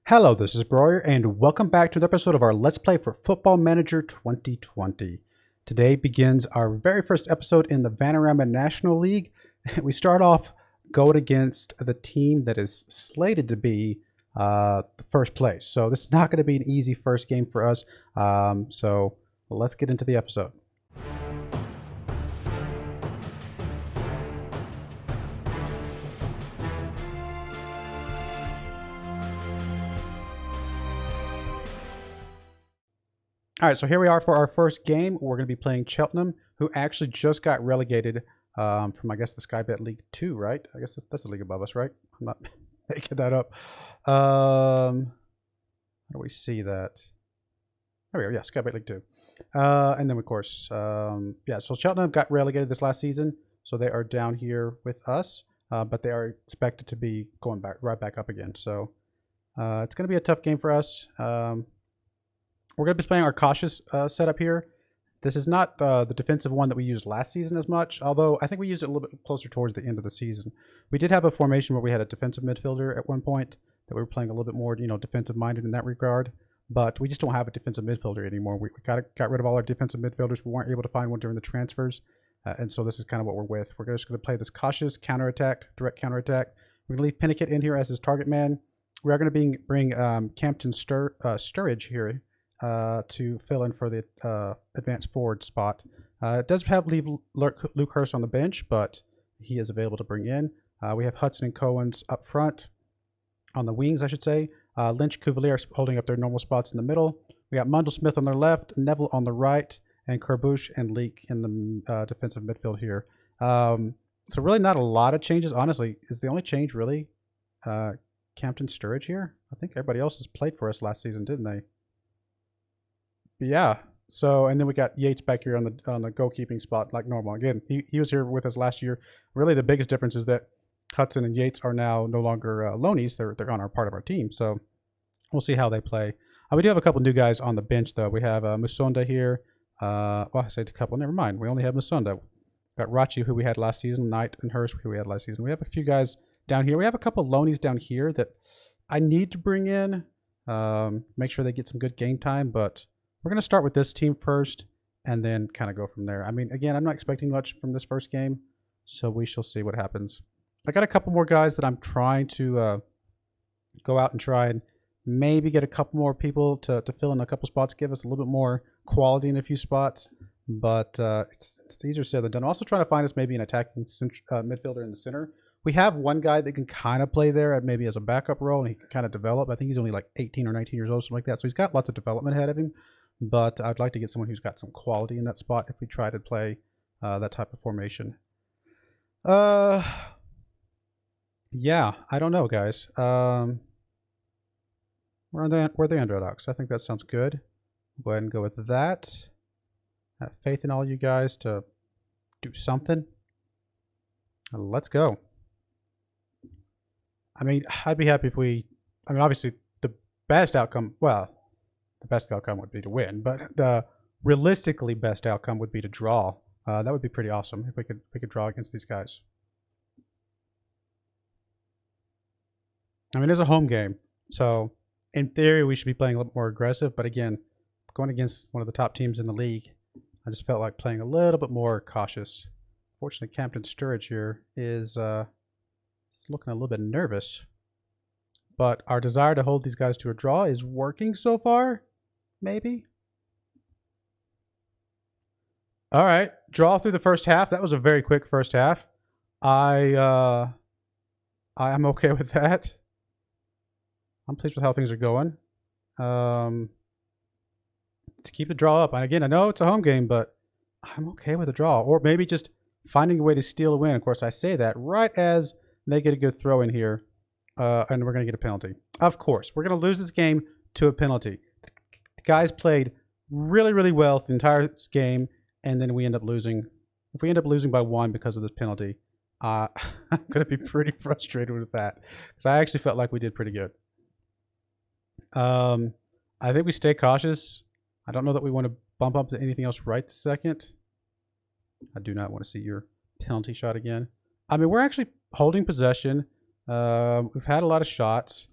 Hello, this is Broyar, and welcome back to an episode of our Let's Play for Football Manager 2020. Today begins our very first episode in the Vanarama National League. We start off going against the team that is slated to be the first place. So this is not going to be an easy first game for us. So let's get into the episode. All right, so here we are for our first game. We're going to be playing Cheltenham, who actually just got relegated from, I guess, the Sky Bet League 2, right? I guess that's the league above us, right? I'm not making that up. How do we see that? There we go. Yeah, Sky Bet League 2. And then, of course, yeah, so Cheltenham got relegated this last season, so they are down here with us, but they are expected to be going right back up again. So it's going to be a tough game for us. We're going to be playing our cautious setup here. This is not the defensive one that we used last season as much, although I think we used it a little bit closer towards the end of the season. We did have a formation where we had a defensive midfielder at one point that we were playing a little bit more, defensive-minded in that regard, but we just don't have a defensive midfielder anymore. We got rid of all our defensive midfielders. We weren't able to find one during the transfers, and so this is kind of what we're with. We're just going to play this cautious counterattack, direct counterattack. We're going to leave Pinnickett in here as his target man. We are going to bring Campton Sturridge here to fill in for the advanced forward spot. It does leave Luke Hurst on the bench, but he is available to bring in. We have Hudson and Cohen's up front, on the wings, I should say. Lynch, Cuvalier holding up their normal spots in the middle. We got Mundell Smith on their left, Neville on the right, and Kerbush and Leak in the defensive midfield here. So really not a lot of changes. Honestly, is the only change really Campton Sturridge here? I think everybody else has played for us last season, didn't they? Yeah. So, and then we got Yates back here on the goalkeeping spot like normal. Again, he was here with us last year. Really, the biggest difference is that Hudson and Yates are now no longer loanies. They're on our part of our team. So we'll see how they play. We do have a couple new guys on the bench though. We have Musonda here. Well, I said a couple. Never mind. We only have Musonda. Got Rachi, who we had last season. Knight and Hurst, who we had last season. We have a few guys down here. We have a couple loanies down here that I need to bring in. Make sure they get some good game time, but we're going to start with this team first and then kind of go from there. I mean, again, I'm not expecting much from this first game, so we shall see what happens. I got a couple more guys that I'm trying to go out and try and maybe get a couple more people to fill in a couple spots, give us a little bit more quality in a few spots, but it's easier said than done. I'm also trying to find us maybe an attacking midfielder in the center. We have one guy that can kind of play there maybe as a backup role, and he can kind of develop. I think he's only like 18 or 19 years old, something like that, so he's got lots of development ahead of him. But I'd like to get someone who's got some quality in that spot if we try to play that type of formation. Yeah, I don't know, guys. We're the underdogs. I think that sounds good. Go ahead and go with that. Have faith in all you guys to do something. Let's go. I mean, I'd be happy if obviously the best outcome, well, the best outcome would be to win, but the realistically best outcome would be to draw. That would be pretty awesome if we could draw against these guys. I mean, it's a home game, so in theory we should be playing a little more aggressive. But again, going against one of the top teams in the league, I just felt like playing a little bit more cautious. Fortunately, Campton Sturridge here is looking a little bit nervous, but our desire to hold these guys to a draw is working so far. Maybe. All right, draw through the first half. That was a very quick first half. I am okay with that. I'm pleased with how things are going. To keep the draw up. And again, I know it's a home game, but I'm okay with a draw. Or maybe just finding a way to steal a win. Of course, I say that right as they get a good throw in here, and we're going to get a penalty. Of course, we're going to lose this game to a penalty. The guys played really, really well the entire game, and then we end up losing. If we end up losing by 1 because of this penalty, I'm going to be pretty frustrated with that because I actually felt like we did pretty good. I think we stay cautious. I don't know that we want to bump up to anything else right this second. I do not want to see your penalty shot again. I mean, we're actually holding possession. We've had a lot of shots.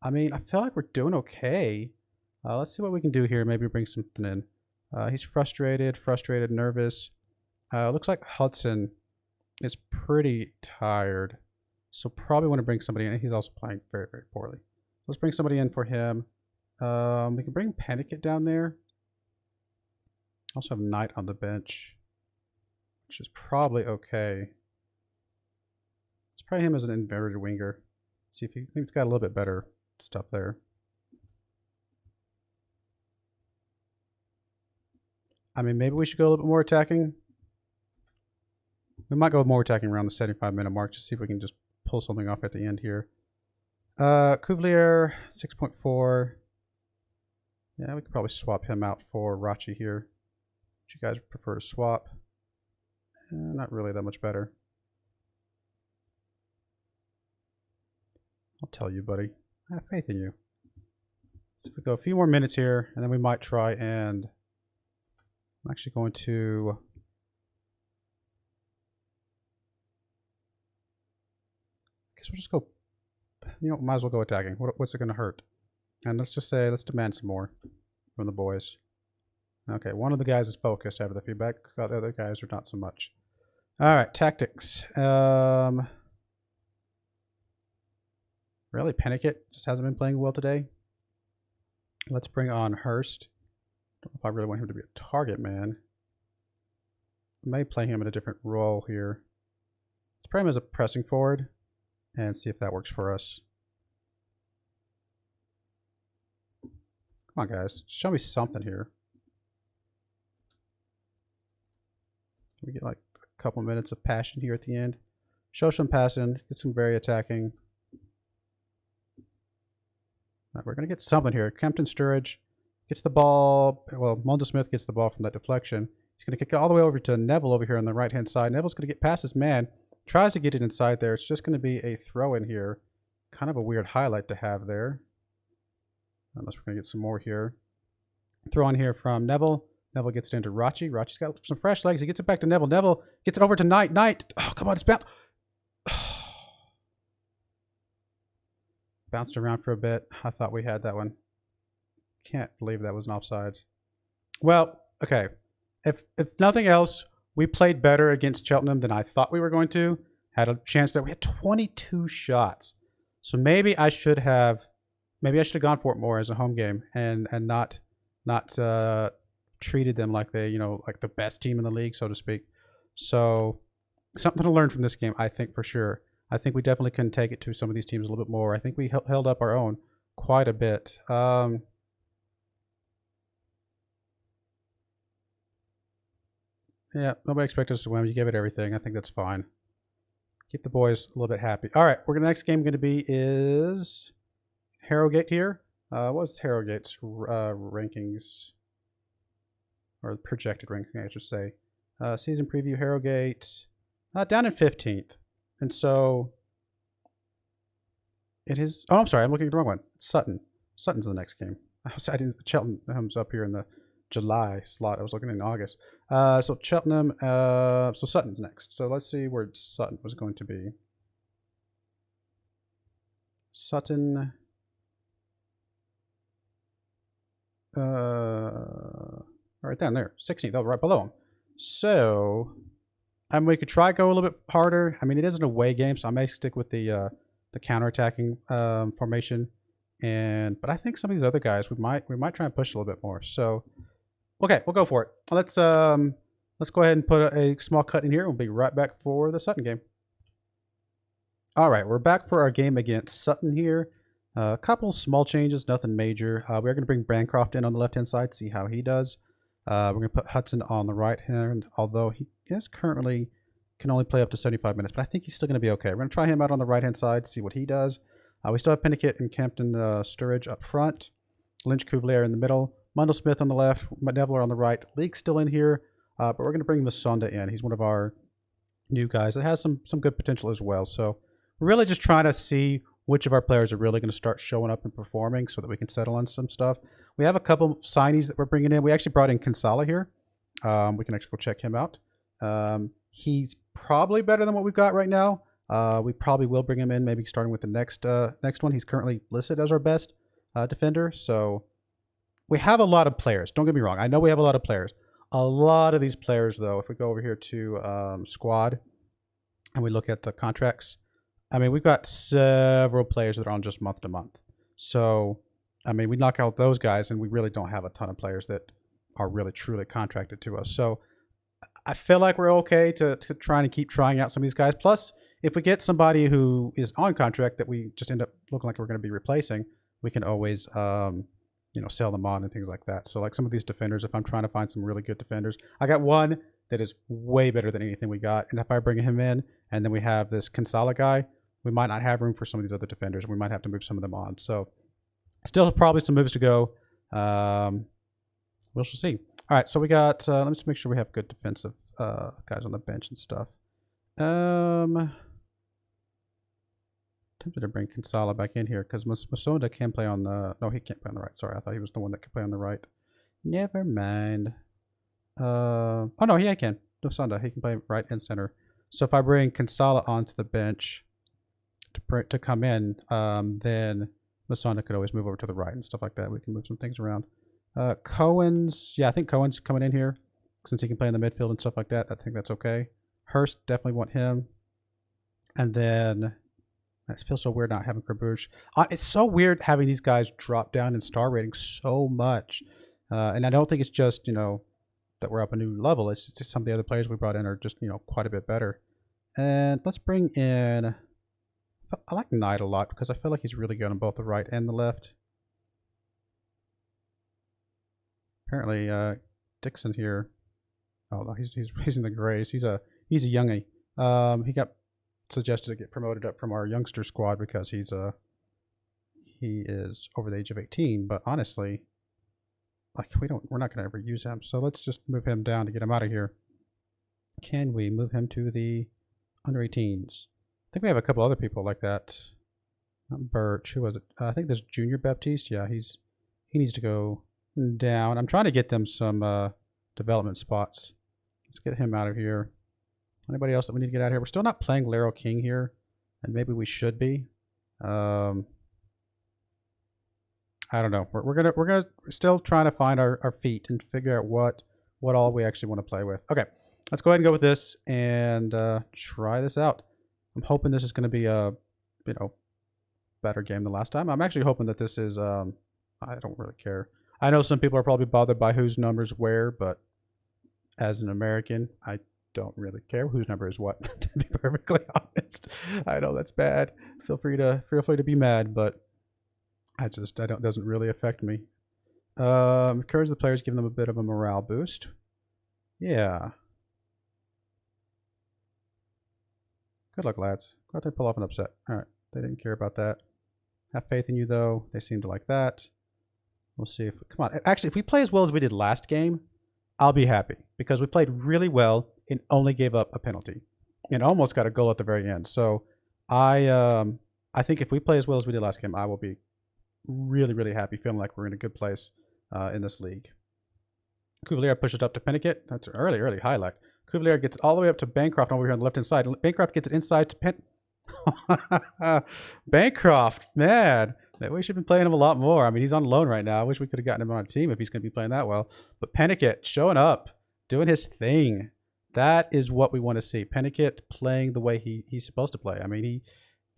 I mean, I feel like we're doing okay. Let's see what we can do here. Maybe bring something in. He's frustrated, nervous. Looks like Hudson is pretty tired. So probably want to bring somebody in. He's also playing very, very poorly. Let's bring somebody in for him. We can bring Panikit down there. Also have Knight on the bench, which is probably okay. Let's try him as an inverted winger. See if he's got a little bit better stuff there. I mean, maybe we should go a little bit more attacking. We might go more attacking around the 75-minute mark. Just see if we can just pull something off at the end here. Cuvelier, 6.4. Yeah, we could probably swap him out for Rachi here. Would you guys prefer to swap? Not really that much better. I'll tell you, buddy. I have faith in you. So if we go a few more minutes here, and then we might try and... I'm actually going to... I guess we'll just go... You know, might as well go attacking. What's it going to hurt? And let's just say, let's demand some more from the boys. Okay, one of the guys is focused after the feedback. The other guys are not so much. All right, tactics. Really, Panikit just hasn't been playing well today. Let's bring on Hurst. Don't know if I really want him to be a target man. I may play him in a different role here. Let's play him as a pressing forward and see if that works for us. Come on, guys. Show me something here. We get like a couple minutes of passion here at the end. Show some passion. Get some very attacking. Right, we're going to get something here. Kempton Sturridge gets the ball. Well, Mulder Smith gets the ball from that deflection. He's going to kick it all the way over to Neville over here on the right-hand side. Neville's going to get past his man. Tries to get it inside there. It's just going to be a throw in here. Kind of a weird highlight to have there. Unless we're going to get some more here. Throw in here from Neville. Neville gets it into Rachi. Rachi's got some fresh legs. He gets it back to Neville. Neville gets it over to Knight. Knight. Oh, come on. It's bounced. Bounced around for a bit. I thought we had that one. Can't believe that was an offsides. Well, okay. If nothing else, we played better against Cheltenham than I thought we were going to. Had a chance there. We had 22 shots. So maybe I should have gone for it more as a home game and not treated them like they, like the best team in the league, so to speak. So something to learn from this game, I think, for sure. I think we definitely can take it to some of these teams a little bit more. I think we held up our own quite a bit. Yeah, nobody expected us to win. You gave it everything. I think that's fine. Keep the boys a little bit happy. All right, the next game going to be is Harrogate here. What's Harrogate's rankings? Or projected ranking, I should say. Season preview, Harrogate. Down in 15th. And so it is... Oh, I'm sorry. I'm looking at the wrong one. It's Sutton. Sutton's the next game. Cheltenham's up here in the July slot. I was looking in August. So Cheltenham... so Sutton's next. So let's see where Sutton was going to be. Sutton... right down there. 16th. Oh, right below him. So... I mean, we could try go a little bit harder. I mean, it is an away game, so I may stick with the counter-attacking formation. But I think some of these other guys, we might try and push a little bit more. So, okay, we'll go for it. Let's go ahead and put a small cut in here. We'll be right back for the Sutton game. All right, we're back for our game against Sutton here. A couple small changes, nothing major. We're going to bring Bancroft in on the left-hand side, see how he does. We're going to put Hudson on the right hand, although he is currently can only play up to 75 minutes, but I think he's still going to be okay. We're going to try him out on the right hand side, see what he does. We still have Panikit and Kempton Sturridge up front, Lynch Cuvelier in the middle, Mundell Smith on the left, Neville on the right. League's still in here, but we're going to bring Masonda in. He's one of our new guys that has some good potential as well. So we're really just trying to see which of our players are really going to start showing up and performing so that we can settle on some stuff. We have a couple signees that we're bringing in. We actually brought in Kinsala here. We can actually go check him out. He's probably better than what we've got right now. We probably will bring him in, maybe starting with the next one. He's currently listed as our best defender. So we have a lot of players. Don't get me wrong. I know we have a lot of players. A lot of these players, though, if we go over here to squad and we look at the contracts, I mean, we've got several players that are on just month to month. So, I mean, we knock out those guys and we really don't have a ton of players that are really truly contracted to us. So I feel like we're okay to try and keep trying out some of these guys. Plus, if we get somebody who is on contract that we just end up looking like we're going to be replacing, we can always, sell them on and things like that. So like some of these defenders, if I'm trying to find some really good defenders, I got one that is way better than anything we got. And if I bring him in and then we have this Kinsala guy, we might not have room for some of these other defenders. And we might have to move some of them on. So still probably some moves to go. We'll see. All right, so we got, let me just make sure we have good defensive guys on the bench and stuff. Tempted to bring Kinsala back in here because Masonda can play on the, no, he can't play on the right. Sorry, I thought he was the one that could play on the right. Never mind. Oh no, yeah, he can. Masonda, he can play right and center. So if I bring Kinsala onto the bench to come in, then Masonda could always move over to the right and stuff like that. We can move some things around. Cohen's, yeah, I think Cohen's coming in here since he can play in the midfield and stuff like that. I think that's okay. Hurst, definitely want him. And then it feels so weird not having Krabush. It's so weird having these guys drop down in star rating so much. And I don't think it's just, that we're up a new level. It's just some of the other players we brought in are just, quite a bit better. And let's bring in, I like Knight a lot because I feel like he's really good on both the right and the left. Apparently, Dixon here. Oh no, he's in the grays. He's a youngie. He got suggested to get promoted up from our youngster squad because he is over the age of 18. But honestly, like we're not gonna ever use him. So let's just move him down to get him out of here. Can we move him to the under 18s? I think we have a couple other people like that. Not Birch. Who was it? I think there's Junior Baptiste. Yeah, he needs to go down. I'm trying to get them some development spots. Let's get him out of here. Anybody else that we need to get out of here? We're still not playing Laro King here, and maybe we should be. I don't know. We're still trying to find our feet and figure out what all we actually want to play with. Okay, let's go ahead and go with this and try this out. I'm hoping this is going to be a better game than last time. I'm actually hoping that this is I don't really care. I know some people are probably bothered by whose numbers where, but as an American, I don't really care whose number is what, to be perfectly honest. I know that's bad. Feel free to be mad, but it doesn't really affect me. Encourage the players, give them a bit of a morale boost. Yeah. Good luck, lads. Go out there and pull off an upset. All right. They didn't care about that. Have faith in you, though. They seem to like that. We'll see if... Come on. Actually, if we play as well as we did last game, I'll be happy. Because we played really well and only gave up a penalty. And almost got a goal at the very end. So, I think if we play as well as we did last game, I will be really, really happy, feeling like we're in a good place in this league. Cuvalier pushes it up to Pennicott. That's an early highlight. Cuvalier gets all the way up to Bancroft over here on the left-hand side. Bancroft gets it inside to Bancroft, man. We should have been playing him a lot more. I mean, he's on loan right now. I wish we could have gotten him on a team if he's going to be playing that well. But Pennicott showing up, doing his thing. That is what we want to see. Pennicott playing the way he's supposed to play. I mean,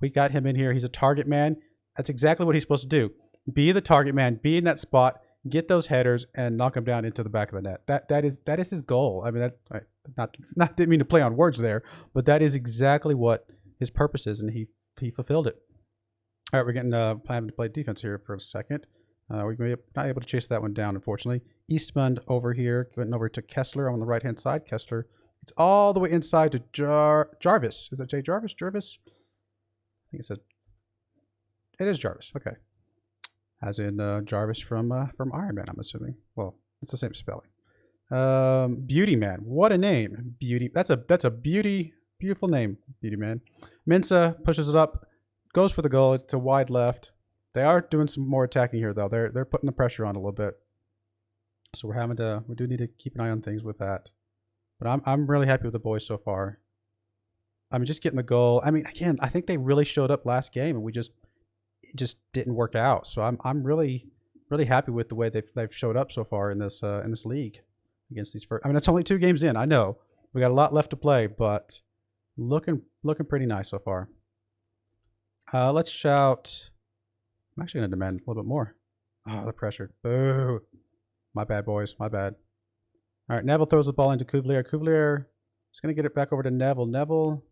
we got him in here. He's a target man. That's exactly what he's supposed to do. Be the target man. Be in that spot. Get those headers and knock them down into the back of the net. That is his goal. I mean, didn't mean to play on words there, but that is exactly what his purpose is, and he fulfilled it. All right, we're getting planning to play defense here for a second. We're not able to chase that one down, unfortunately. Eastman over here, going over to Kessler on the right-hand side. Kessler, it's all the way inside to Jarvis. Is that Jay Jarvis? Jarvis? I think it said. It is Jarvis. Okay. As in Jarvis from Iron Man, I'm assuming. Well, it's the same spelling. Beauty Man. What a name. Beauty. That's a beautiful name. Beauty Man. Mensah pushes it up. Goes for the goal. It's a wide left. They are doing some more attacking here, though. They're putting the pressure on a little bit. So we do need to keep an eye on things with that. But I'm really happy with the boys so far. I mean, just getting the goal. I mean, again, I think they really showed up last game, and it just didn't work out. So I'm really happy with the way they've showed up so far in this league against these first. I mean, it's only 2 games in. I know we got a lot left to play, but looking pretty nice so far. Let's shout. I'm actually gonna demand a little bit more. Oh, the pressure. Boo. My bad, boys. My bad. All right, Neville throws the ball into Cuvelier. Cuvelier is going to get it back over to Neville. Neville's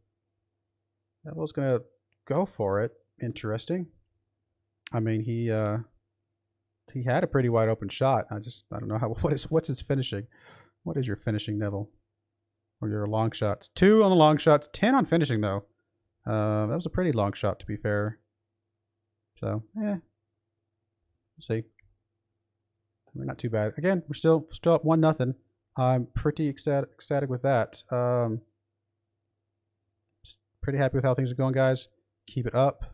going to go for it. Interesting. I mean, he had a pretty wide open shot. I don't know what's his finishing. What is your finishing, Neville? Or your long shots? 2 on the long shots, 10 on finishing though. That was a pretty long shot, to be fair. So, we'll see. We're not too bad. Again, we're still up 1-0. I'm pretty ecstatic with that. Pretty happy with how things are going, guys. Keep it up.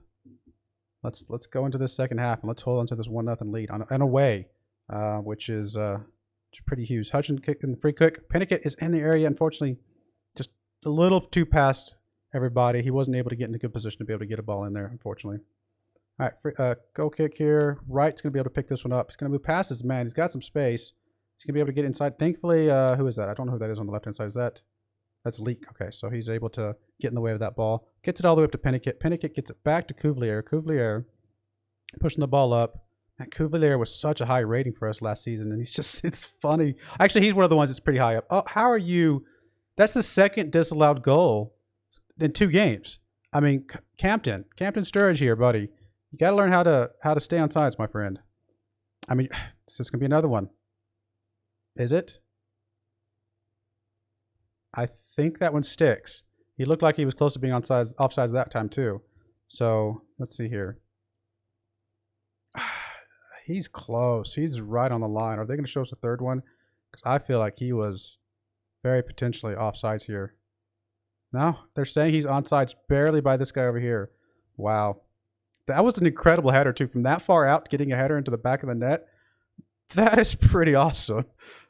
Let's go into this second half and let's hold on to this 1-0 lead on away, which is pretty huge. Hutchin kick in the free kick. Pennicott is in the area. Unfortunately, just a little too past everybody. He wasn't able to get in a good position to be able to get a ball in there, unfortunately. All right, goal kick here. Wright's going to be able to pick this one up. He's going to move past his man. He's got some space. He's going to be able to get inside. Thankfully, who is that? I don't know who that is on the left-hand side. That's Leak. Okay, so he's able to get in the way of that ball. Gets it all the way up to Pennicott. Pennicott gets it back to Cuvelier. Cuvelier pushing the ball up. And Cuvelier was such a high rating for us last season, and it's funny. Actually, he's one of the ones that's pretty high up. Oh, how are you? That's the second disallowed goal in 2 games. I mean, Campton Sturridge here, buddy. You got to learn how to stay on sides, my friend. I mean, this is going to be another one. Is it? I think that one sticks. He looked like he was close to being offsides that time too. So let's see here. He's close. He's right on the line. Are they going to show us a third one? Because I feel like he was very potentially offsides here. No, they're saying he's onside barely by this guy over here. Wow. That was an incredible header too. From that far out, getting a header into the back of the net. That is pretty awesome.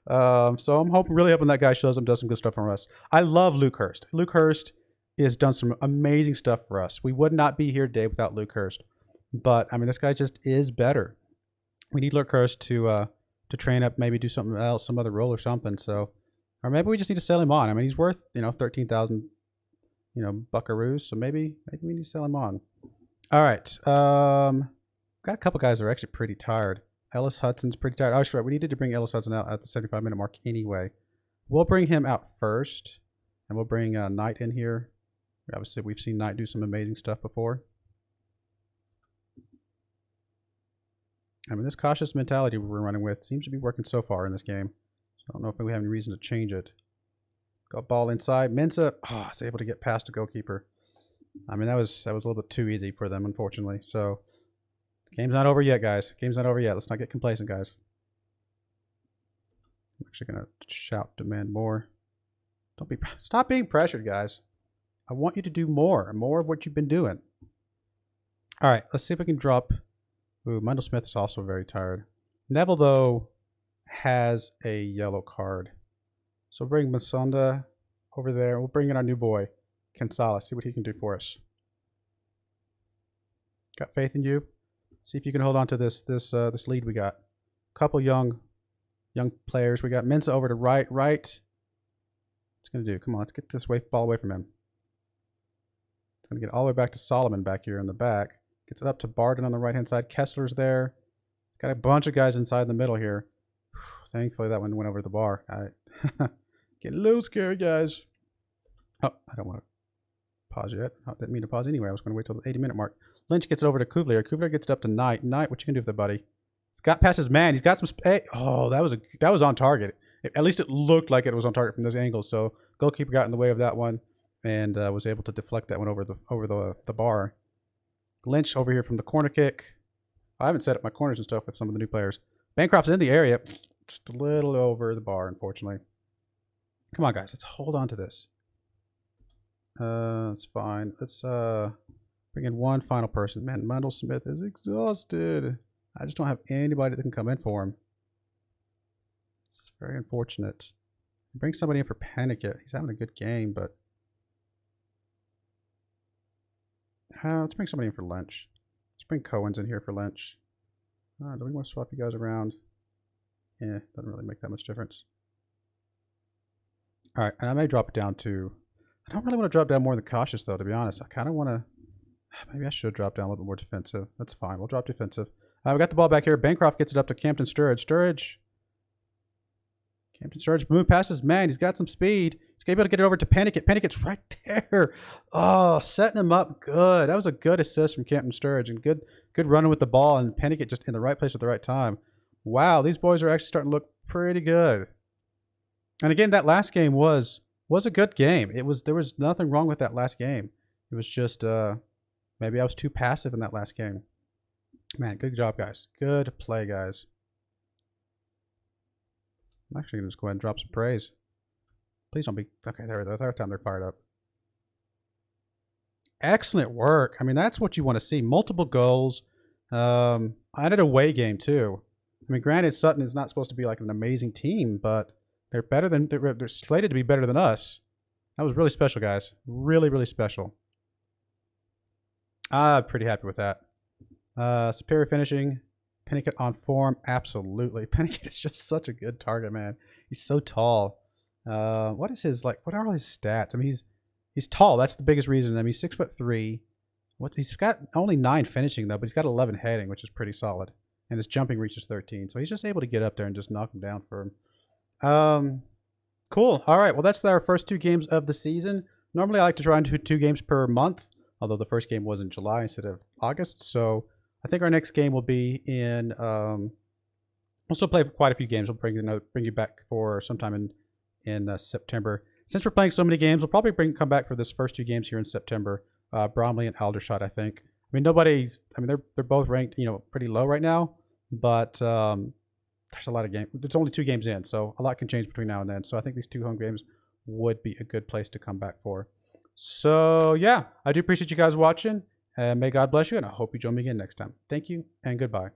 So I'm really hoping that guy shows up, does some good stuff for us. I love Luke Hurst. Luke Hurst has done some amazing stuff for us. We would not be here today without Luke Hurst. But I mean, this guy just is better. We need Luke Hurst to train up, maybe do something else, some other role or something. So, or maybe we just need to sell him on. I mean, he's worth 13,000 buckaroos. So maybe we need to sell him on. All right. Got a couple guys that are actually pretty tired. Ellis Hudson's pretty tired. Oh, sure. We needed to bring Ellis Hudson out at the 75-minute mark anyway. We'll bring him out first, and we'll bring Knight in here. Obviously, we've seen Knight do some amazing stuff before. I mean, this cautious mentality we're running with seems to be working so far in this game. So I don't know if we have any reason to change it. Got ball inside. Mensah is able to get past the goalkeeper. I mean, that was a little bit too easy for them, unfortunately. So, game's not over yet, guys. Game's not over yet. Let's not get complacent, guys. I'm actually going to shout, demand more. Stop being pressured, guys. I want you to do more of what you've been doing. All right, let's see if we can drop. Ooh, Mendel Smith is also very tired. Neville, though, has a yellow card. So bring Masonda over there. We'll bring in our new boy, Kansala. See what he can do for us. Got faith in you. See if you can hold on to this lead we got. Couple young players. We got Mensah over to right. What's going to do? Come on, let's get this ball away from him. It's going to get all the way back to Solomon back here in the back. Gets it up to Barden on the right-hand side. Kessler's there. Got a bunch of guys inside the middle here. Thankfully, that one went over the bar. Getting a little scared, guys. Oh, I don't want to pause yet. I didn't mean to pause anyway. I was going to wait till the 80-minute mark. Lynch gets it over to Cuvelier. Cuvelier gets it up to Knight. Knight, what you can do with it, buddy? He's got past his man. He's got some space. Oh, that was on target. At least it looked like it was on target from this angle. So goalkeeper got in the way of that one and was able to deflect that one over the bar. Lynch over here from the corner kick. I haven't set up my corners and stuff with some of the new players. Bancroft's in the area. Just a little over the bar, unfortunately. Come on, guys. Let's hold on to this. It's fine. Let's bring in one final person. Man, Mendel Smith is exhausted. I just don't have anybody that can come in for him. It's very unfortunate. Bring somebody in for Pennicott. He's having a good game, but Let's bring somebody in for lunch. Let's bring Cohen's in here for lunch. Do we want to swap you guys around? Yeah, doesn't really make that much difference. All right, and I may drop it down to... I don't really want to drop down more than cautious, though, to be honest. I kind of want to... Maybe I should drop down a little bit more defensive. That's fine. We'll drop defensive. We got the ball back here. Bancroft gets it up to Campton Sturridge. Campton Sturridge move passes. Man, he's got some speed. He's able to get it over to Pennickett. Pennickett's right there. Oh, setting him up good. That was a good assist from Campton Sturridge and good running with the ball, and Pennickett just in the right place at the right time. Wow, these boys are actually starting to look pretty good. And again, that last game was a good game. There was nothing wrong with that last game. It was just maybe I was too passive in that last game. Man, good job, guys. Good play, guys. I'm actually going to just go ahead and drop some praise. Please don't be... Okay, there. The third time they're fired up. Excellent work. I mean, that's what you want to see. Multiple goals. I had an away game, too. I mean, granted, Sutton is not supposed to be like an amazing team, but they're better than... They're slated to be better than us. That was really special, guys. Really, really special. I'm pretty happy with that. Superior finishing. Pennickett on form. Absolutely. Pennickett is just such a good target, man. He's so tall. What is his, like, what are all his stats? I mean, he's tall. That's the biggest reason. I mean, he's 6'3". He's got only 9 finishing, though, but he's got 11 heading, which is pretty solid. And his jumping reach is 13. So he's just able to get up there and just knock him down for him. Cool. All right. Well, that's our first 2 games of the season. Normally, I like to try and do 2 games per month, although the first game was in July instead of August. So I think our next game will be in... we'll still play quite a few games. We'll bring you back for sometime in September. Since we're playing so many games, we'll probably come back for this first 2 games here in September. Bromley and Aldershot, I think. I mean, they're both ranked, pretty low right now, but there's a lot of games. There's only 2 games in, so a lot can change between now and then. So I think these 2 home games would be a good place to come back for. So yeah, I do appreciate you guys watching, and may God bless you, and I hope you join me again next time. Thank you, and goodbye.